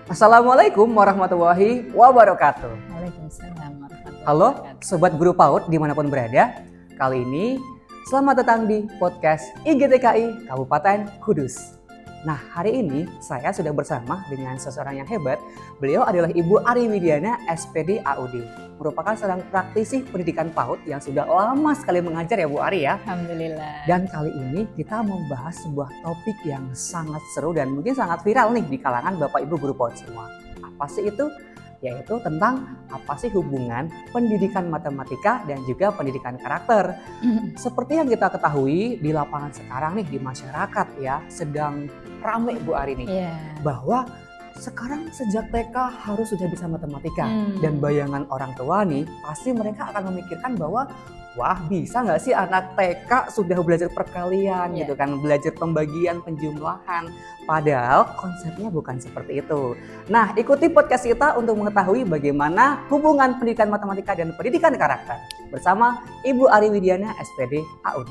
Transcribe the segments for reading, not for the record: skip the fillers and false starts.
Assalamualaikum warahmatullahi wabarakatuh. Waalaikumsalam warahmatullahi Halo wabarakatuh. Sobat Guru PAUD dimanapun berada. Kali ini selamat datang di podcast IGTKI Kabupaten Kudus. Nah, hari ini saya sudah bersama dengan seseorang yang hebat. Beliau adalah Ibu Ari Widiana, SPD AUD. Merupakan seorang praktisi pendidikan PAUD yang sudah lama sekali mengajar ya Bu Ari ya. Alhamdulillah. Dan kali ini kita membahas sebuah topik yang sangat seru dan mungkin sangat viral nih di kalangan Bapak Ibu Guru PAUD semua. Apa sih itu? Yaitu tentang apa sih hubungan pendidikan matematika dan juga pendidikan karakter. Seperti yang kita ketahui di lapangan sekarang nih di masyarakat ya, sedang ramai Bu Ari nih. Bahwa sekarang sejak TK harus sudah bisa matematika. Dan bayangan orang tua nih pasti mereka akan memikirkan bahwa wah, bisa nggak sih anak TK sudah belajar perkalian gitu kan, belajar pembagian, penjumlahan. Padahal konsepnya bukan seperti itu. Nah, ikuti podcast kita untuk mengetahui bagaimana hubungan pendidikan matematika dan pendidikan karakter bersama Ibu Ari Widiana, SPD AUD.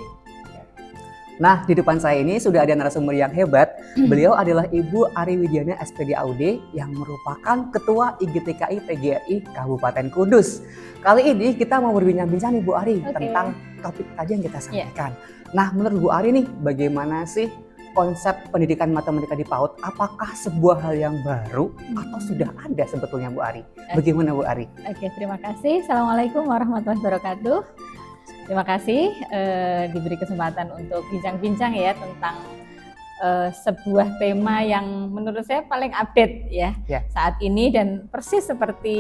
Nah, di depan saya ini sudah ada narasumber yang hebat. Beliau adalah Ibu Ari Widiana, SPD AUD yang merupakan Ketua IGTKI PGRI Kabupaten Kudus. Kali ini kita mau berbincang-bincang nih Bu Ari tentang topik tadi yang kita sampaikan. Nah, menurut Bu Ari nih, bagaimana sih konsep pendidikan matematika di PAUD? Apakah sebuah hal yang baru atau sudah ada sebetulnya Bu Ari? Bagaimana Bu Ari? Oke, terima kasih. Assalamualaikum warahmatullahi wabarakatuh. Terima kasih diberi kesempatan untuk bincang-bincang ya tentang sebuah tema yang menurut saya paling update ya saat ini dan persis seperti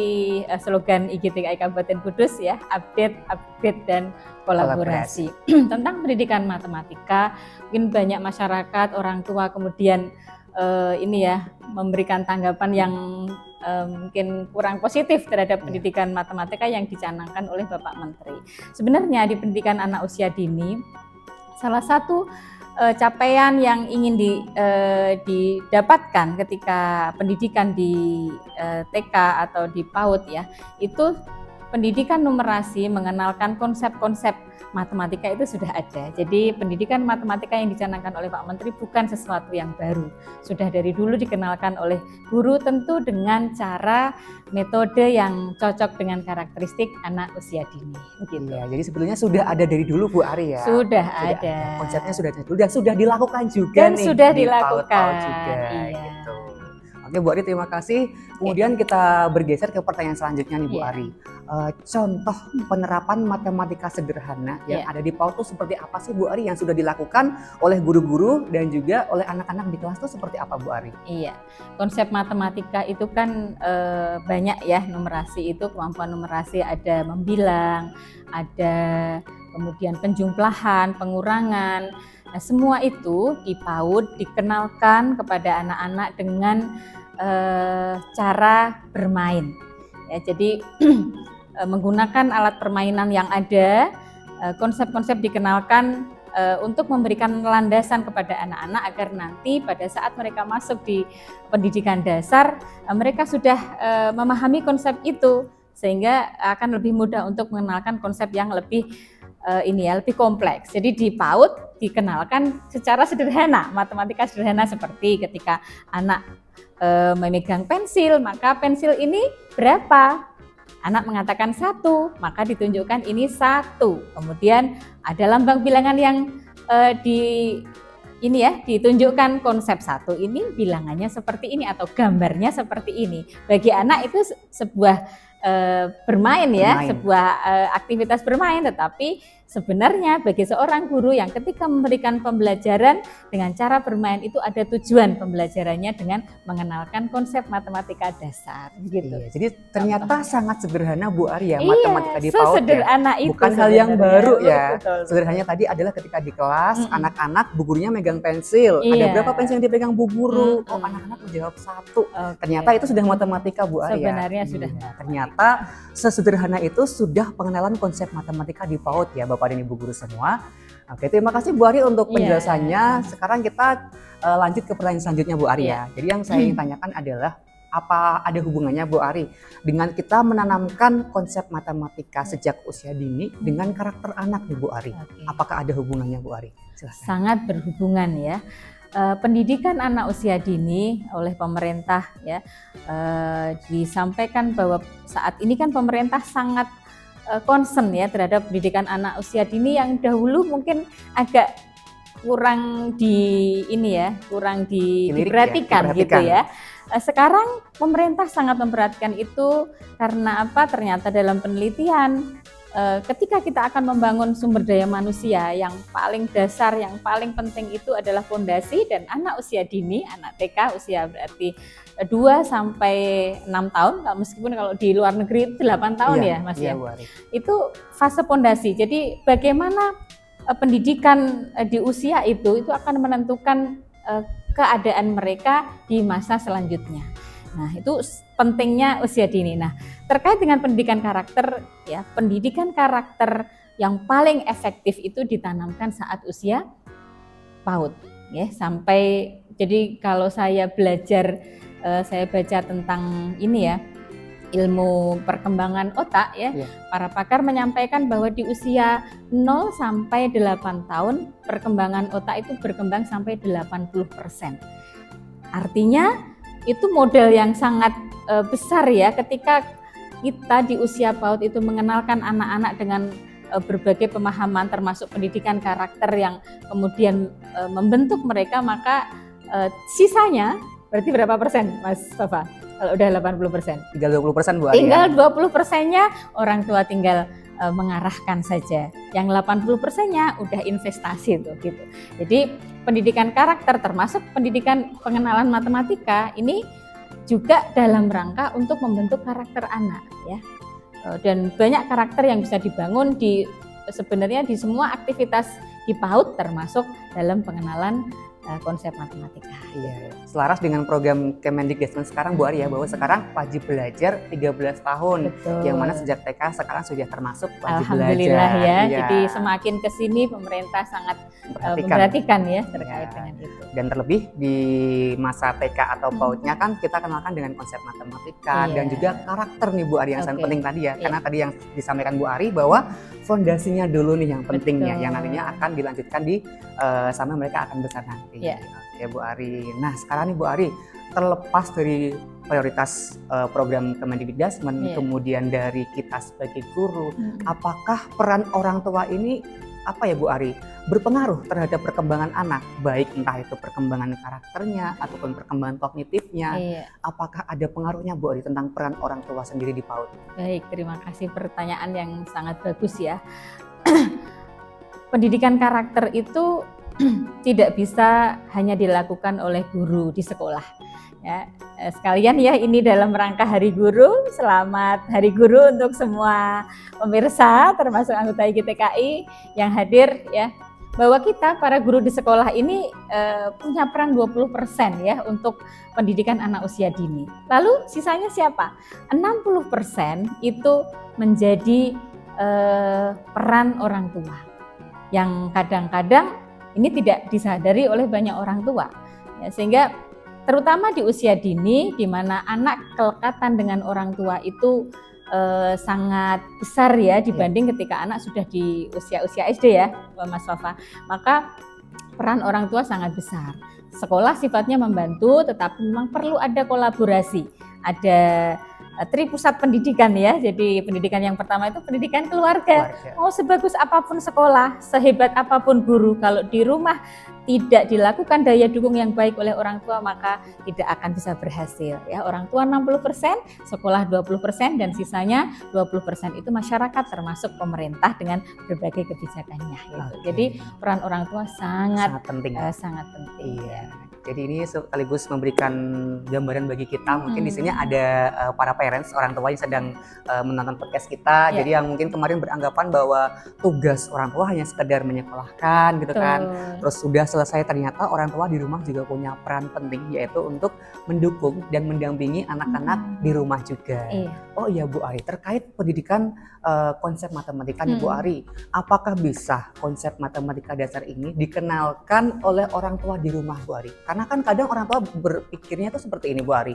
slogan IGTKI Kabupaten Kudus ya, update dan kolaborasi. Tentang pendidikan matematika. Mungkin banyak masyarakat, orang tua kemudian memberikan tanggapan yang mungkin kurang positif terhadap pendidikan matematika yang dicanangkan oleh Bapak Menteri. Sebenarnya di pendidikan anak usia dini, salah satu capaian yang ingin didapatkan ketika pendidikan di TK atau di PAUD ya, itu pendidikan numerasi, mengenalkan konsep-konsep matematika itu sudah ada. Jadi pendidikan matematika yang dicanangkan oleh Pak Menteri bukan sesuatu yang baru. Sudah dari dulu dikenalkan oleh guru, tentu dengan cara metode yang cocok dengan karakteristik anak usia dini. Begitu. Ya, jadi sebetulnya sudah ada dari dulu Bu Ari ya. Sudah ada. Konsepnya sudah ada dulu dan sudah dilakukan juga dan nih. Sudah di dilakukan. PAUD juga. Gitu. Oke Bu Ari, terima kasih. Kemudian kita bergeser ke pertanyaan selanjutnya nih Bu Ari. Contoh penerapan matematika sederhana yang ada di PAUD itu seperti apa sih Bu Ari yang sudah dilakukan oleh guru-guru dan juga oleh anak-anak di kelas itu seperti apa Bu Ari? Iya, konsep matematika itu kan banyak ya, numerasi itu kemampuan numerasi ada membilang, ada kemudian penjumlahan, pengurangan. Nah, semua itu di PAUD dikenalkan kepada anak-anak dengan cara bermain. Ya, jadi menggunakan alat permainan yang ada, konsep-konsep dikenalkan untuk memberikan landasan kepada anak-anak agar nanti pada saat mereka masuk di pendidikan dasar, mereka sudah memahami konsep itu sehingga akan lebih mudah untuk mengenalkan konsep yang lebih lebih kompleks. Jadi di PAUD dikenalkan secara sederhana, matematika sederhana seperti ketika anak memegang pensil, maka pensil ini berapa? Anak mengatakan 1, maka ditunjukkan ini 1. Kemudian ada lambang bilangan yang ditunjukkan konsep 1 ini bilangannya seperti ini atau gambarnya seperti ini. Bagi anak itu sebuah bermain ya, sebuah aktivitas bermain, tetapi sebenarnya bagi seorang guru yang ketika memberikan pembelajaran dengan cara bermain itu ada tujuan pembelajarannya dengan mengenalkan konsep matematika dasar gitu. Iya, jadi ternyata sangat sederhana Bu Ari ya, matematika di PAUD sesederhana ya. itu Bukan hal yang baru ya. Betul. Sederhananya tadi adalah ketika di kelas anak-anak bu gurunya megang pensil. Ada berapa pensil yang dipegang bu guru? Oh, anak-anak menjawab 1. Ternyata itu sudah matematika Bu Ari ya. Sebenarnya sudah. Ternyata sesederhana itu sudah pengenalan konsep matematika di PAUD ya Bapak dan Ibu guru semua. Oke, terima kasih Bu Ari untuk penjelasannya. Sekarang kita lanjut ke pertanyaan selanjutnya Bu Ari ya. Jadi yang saya ingin tanyakan adalah apa ada hubungannya Bu Ari dengan kita menanamkan konsep matematika sejak usia dini dengan karakter anak nih Bu Ari? Oke. Apakah ada hubungannya Bu Ari? Silahkan. Sangat berhubungan ya. Pendidikan anak usia dini oleh pemerintah ya, disampaikan bahwa saat ini kan pemerintah sangat concern ya terhadap pendidikan anak usia dini yang dahulu mungkin agak kurang diperhatikan gitu ya. Sekarang pemerintah sangat memperhatikan itu karena apa? Ternyata dalam penelitian ketika kita akan membangun sumber daya manusia yang paling dasar, yang paling penting itu adalah fondasi, dan anak usia dini, anak TK usia berarti 2 sampai 6 tahun, meskipun kalau di luar negeri itu 8 tahun ya Mas ya. Itu fase fondasi. Jadi bagaimana pendidikan di usia itu akan menentukan keadaan mereka di masa selanjutnya. Nah, itu pentingnya usia dini. Nah, terkait dengan pendidikan karakter ya, pendidikan karakter yang paling efektif itu ditanamkan saat usia PAUD ya, sampai jadi kalau saya belajar saya baca tentang ini ya, ilmu perkembangan otak ya, para pakar menyampaikan bahwa di usia 0 sampai 8 tahun perkembangan otak itu berkembang sampai 80%. Artinya itu model yang sangat besar ya, ketika kita di usia PAUD itu mengenalkan anak-anak dengan berbagai pemahaman termasuk pendidikan karakter yang kemudian membentuk mereka, maka sisanya berarti berapa persen Mas Fafa? Kalau udah 80%? Tinggal 20% Bu Ari. Tinggal 20%-nya orang tua tinggal mengarahkan saja. Yang 80%-nya udah investasi tuh gitu. Jadi pendidikan karakter termasuk pendidikan pengenalan matematika ini juga dalam rangka untuk membentuk karakter anak ya. Dan banyak karakter yang bisa dibangun sebenarnya di semua aktivitas di PAUD termasuk dalam pengenalan konsep matematika. Iya, selaras dengan program Kemendikbud sekarang Bu Ari ya, bahwa sekarang wajib belajar 13 tahun. Betul. Yang mana sejak TK sekarang sudah termasuk wajib Alhamdulillah belajar. ya. Iya. Jadi semakin ke sini pemerintah sangat memperhatikan ya terkait dengan itu. Dan terlebih di masa TK atau PAUD-nya kan kita kenalkan dengan konsep matematika dan juga karakter nih Bu Ari yang sangat penting tadi ya. Karena tadi yang disampaikan Bu Ari bahwa fondasinya dulu nih yang pentingnya, yang nantinya akan dilanjutkan di sama mereka akan besar nanti. Oke Bu Ari. Nah sekarang nih Bu Ari, terlepas dari prioritas program Kemendikbud, kemudian dari kita sebagai guru, apakah peran orang tua ini apa ya Bu Ari, berpengaruh terhadap perkembangan anak, baik entah itu perkembangan karakternya ataupun perkembangan kognitifnya? Apakah ada pengaruhnya Bu Ari tentang peran orang tua sendiri di PAUD? Baik, terima kasih pertanyaan yang sangat bagus ya. Pendidikan karakter itu tidak bisa hanya dilakukan oleh guru di sekolah. Ya, sekalian ya, ini dalam rangka Hari Guru. Selamat Hari Guru untuk semua pemirsa termasuk anggota IGTKI yang hadir ya. Bahwa kita para guru di sekolah ini punya peran 20% ya untuk pendidikan anak usia dini. Lalu sisanya siapa? 60% itu menjadi peran orang tua yang kadang-kadang ini tidak disadari oleh banyak orang tua ya, sehingga terutama di usia dini di mana anak kelekatan dengan orang tua itu sangat besar ya dibanding ketika anak sudah di usia SD ya Mas Fafa, maka peran orang tua sangat besar. Sekolah sifatnya membantu, tetapi memang perlu ada kolaborasi, ada tripusat pendidikan ya. Jadi pendidikan yang pertama itu pendidikan keluarga. Mau sebagus apapun sekolah, sehebat apapun guru, kalau di rumah tidak dilakukan daya dukung yang baik oleh orang tua, maka tidak akan bisa berhasil ya. Orang tua 60%, sekolah 20%, dan sisanya 20% itu masyarakat termasuk pemerintah dengan berbagai kebijakannya gitu. Jadi peran orang tua sangat penting. Sangat penting. Iya. Jadi ini sekaligus memberikan gambaran bagi kita. Mungkin di sini ada para parents, orang tua yang sedang menonton podcast kita. Jadi yang mungkin kemarin beranggapan bahwa tugas orang tua hanya sekedar menyekolahkan gitu kan. Terus sudah selesai, ternyata orang tua di rumah juga punya peran penting, yaitu untuk mendukung dan mendampingi anak-anak di rumah juga. Oh iya Bu Ari, terkait pendidikan konsep matematika nih Bu Ari, apakah bisa konsep matematika dasar ini dikenalkan oleh orang tua di rumah Bu Ari? Karena kan kadang orang tua berpikirnya itu seperti ini Bu Ari,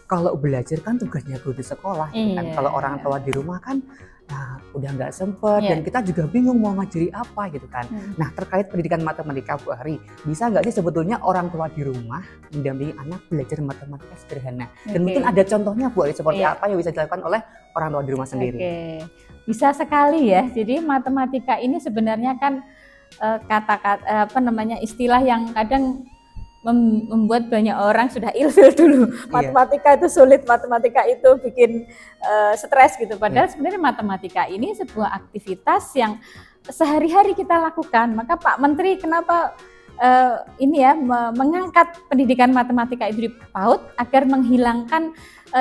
kalau belajar kan tugasnya guru di sekolah, gitu kan. Iya. Kalau orang tua di rumah kan, nah udah nggak sempet Iya. dan kita juga bingung mau ngajari apa gitu kan. Nah terkait pendidikan matematika Bu Ari, bisa nggak sih sebetulnya orang tua di rumah mendampingi anak belajar matematika sederhana? Dan Oke. mungkin ada contohnya Bu Ari seperti Iya. apa yang bisa dilakukan oleh orang tua di rumah sendiri? Oke, bisa sekali ya. Jadi matematika ini sebenarnya kan kata-kata istilah yang kadang membuat banyak orang sudah ilfil dulu. Matematika itu sulit, matematika itu bikin stres gitu. Padahal sebenarnya matematika ini sebuah aktivitas yang sehari-hari kita lakukan. Maka Pak Menteri kenapa mengangkat pendidikan matematika itu di PAUD agar menghilangkan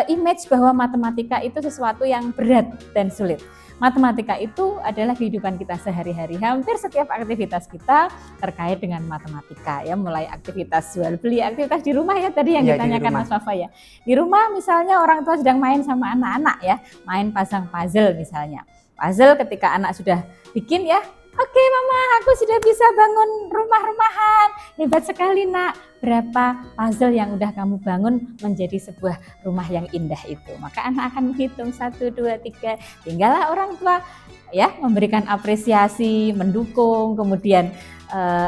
image bahwa matematika itu sesuatu yang berat dan sulit. Matematika itu adalah kehidupan kita sehari-hari. Hampir setiap aktivitas kita terkait dengan matematika ya, mulai aktivitas jual beli, aktivitas di rumah ya tadi yang ditanyakan Mas Wafa ya. Di rumah misalnya orang tua sedang main sama anak-anak ya, main pasang puzzle misalnya. Puzzle ketika anak sudah bikin ya, oke mama, aku sudah bisa bangun rumah-rumahan. Hebat sekali nak. Berapa puzzle yang udah kamu bangun menjadi sebuah rumah yang indah itu. Maka anak akan menghitung 1, 2, 3. Tinggallah orang tua ya memberikan apresiasi, mendukung, kemudian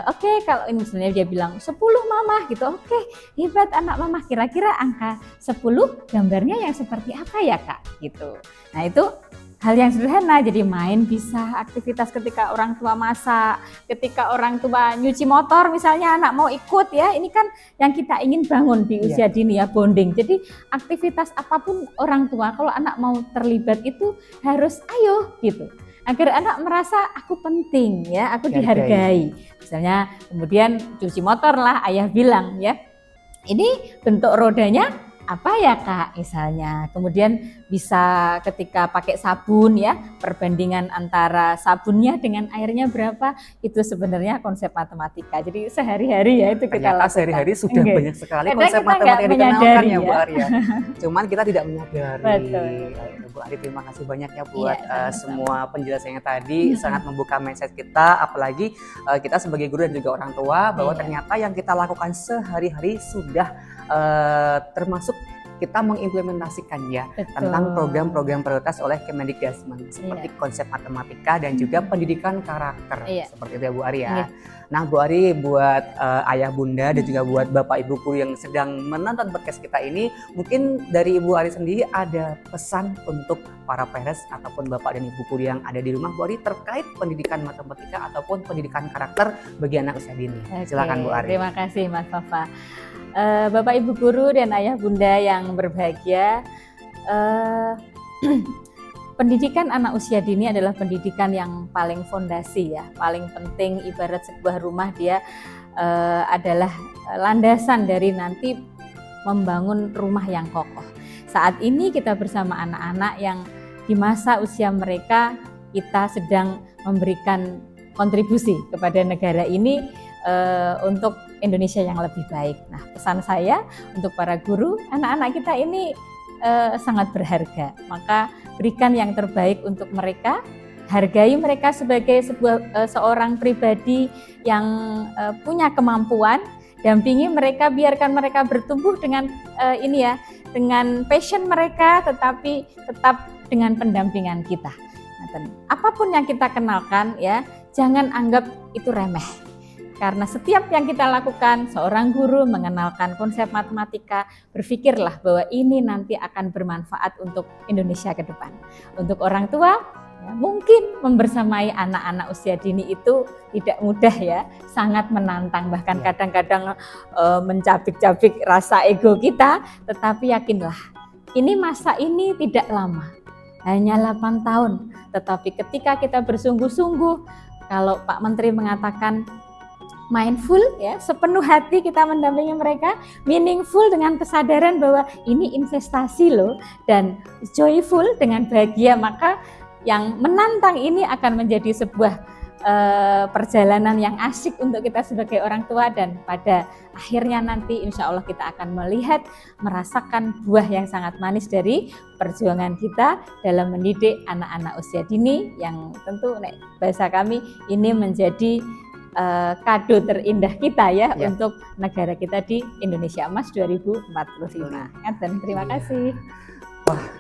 oke, kalau ini misalnya dia bilang 10 mama gitu, oke, hebat anak mama. Kira-kira angka 10 gambarnya yang seperti apa ya kak gitu. Nah itu hal yang sederhana, jadi main bisa, aktivitas ketika orang tua masak, ketika orang tua nyuci motor misalnya anak mau ikut ya, ini kan yang kita ingin bangun di usia dini ya, bonding. Jadi aktivitas apapun orang tua kalau anak mau terlibat itu harus ayo gitu. Agar anak merasa aku penting ya, aku dihargai. Misalnya kemudian cuci motor lah, ayah bilang ya, ini bentuk rodanya apa ya kak misalnya, kemudian bisa ketika pakai sabun ya, perbandingan antara sabunnya dengan airnya berapa, itu sebenarnya konsep matematika. Jadi sehari-hari ya itu kita lakukan. Sehari-hari sudah banyak sekali Kadang konsep kita matematika dikenalkan ya Bu ya. Arya. Cuman kita tidak menyadari. Betul. Bu Ari terima kasih banyak ya buat semua penjelasannya tadi, sangat membuka mindset kita, apalagi kita sebagai guru dan juga orang tua bahwa ternyata yang kita lakukan sehari-hari sudah termasuk kita mengimplementasikan ya. Betul. Tentang program-program prioritas oleh Kemendikbudristek seperti konsep matematika dan juga pendidikan karakter seperti itu ya Bu Ari ya. Nah Bu Ari, buat ayah bunda dan juga buat bapak ibu guru yang sedang menonton podcast kita ini, mungkin dari Ibu Ari sendiri ada pesan untuk para parents ataupun bapak dan ibu guru yang ada di rumah Bu Ari terkait pendidikan matematika ataupun pendidikan karakter bagi anak usia dini. Silakan Bu Ari. Terima kasih Mas Wafa. Bapak ibu guru dan ayah bunda yang berbahagia, pendidikan anak usia dini adalah pendidikan yang paling fondasi ya, paling penting. Ibarat sebuah rumah, dia adalah landasan dari nanti membangun rumah yang kokoh. Saat ini kita bersama anak-anak yang di masa usia mereka, kita sedang memberikan kontribusi kepada negara ini untuk Indonesia yang lebih baik. Nah, pesan saya untuk para guru, anak-anak kita ini sangat berharga. Maka berikan yang terbaik untuk mereka, hargai mereka sebagai seorang pribadi yang punya kemampuan, dampingi mereka, biarkan mereka bertumbuh dengan dengan passion mereka, tetapi tetap dengan pendampingan kita. Nah, apapun yang kita kenalkan ya, jangan anggap itu remeh. Karena setiap yang kita lakukan, seorang guru mengenalkan konsep matematika, berpikirlah bahwa ini nanti akan bermanfaat untuk Indonesia ke depan. Untuk orang tua, ya, mungkin membersamai anak-anak usia dini itu tidak mudah ya, sangat menantang, bahkan kadang-kadang mencabik-cabik rasa ego kita, tetapi yakinlah, ini masa ini tidak lama, hanya 8 tahun. Tetapi ketika kita bersungguh-sungguh, kalau Pak Menteri mengatakan, mindful ya, sepenuh hati kita mendampingi mereka, meaningful dengan kesadaran bahwa ini investasi loh, dan joyful dengan bahagia, maka yang menantang ini akan menjadi sebuah perjalanan yang asyik untuk kita sebagai orang tua, dan pada akhirnya nanti insya Allah kita akan melihat, merasakan buah yang sangat manis dari perjuangan kita dalam mendidik anak-anak usia dini yang tentu bahasa kami ini menjadi kado terindah kita ya Ya. untuk negara kita di Indonesia Emas 2045. Dan terima kasih.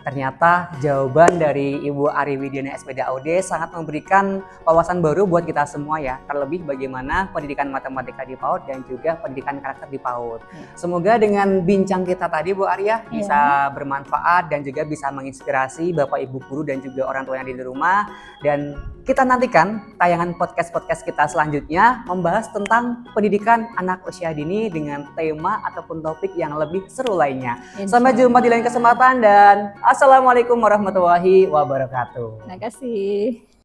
Ternyata jawaban dari Ibu Ari Widiana SPD AUD sangat memberikan wawasan baru buat kita semua ya. Terlebih bagaimana pendidikan matematika di PAUD dan juga pendidikan karakter di PAUD. Semoga dengan bincang kita tadi Bu Arya bisa bermanfaat dan juga bisa menginspirasi Bapak Ibu guru dan juga orang tua yang ada di rumah. Dan kita nantikan tayangan podcast-podcast kita selanjutnya membahas tentang pendidikan anak usia dini dengan tema ataupun topik yang lebih seru lainnya. Sampai jumpa di lain kesempatan dan Assalamualaikum warahmatullahi wabarakatuh. Terima kasih.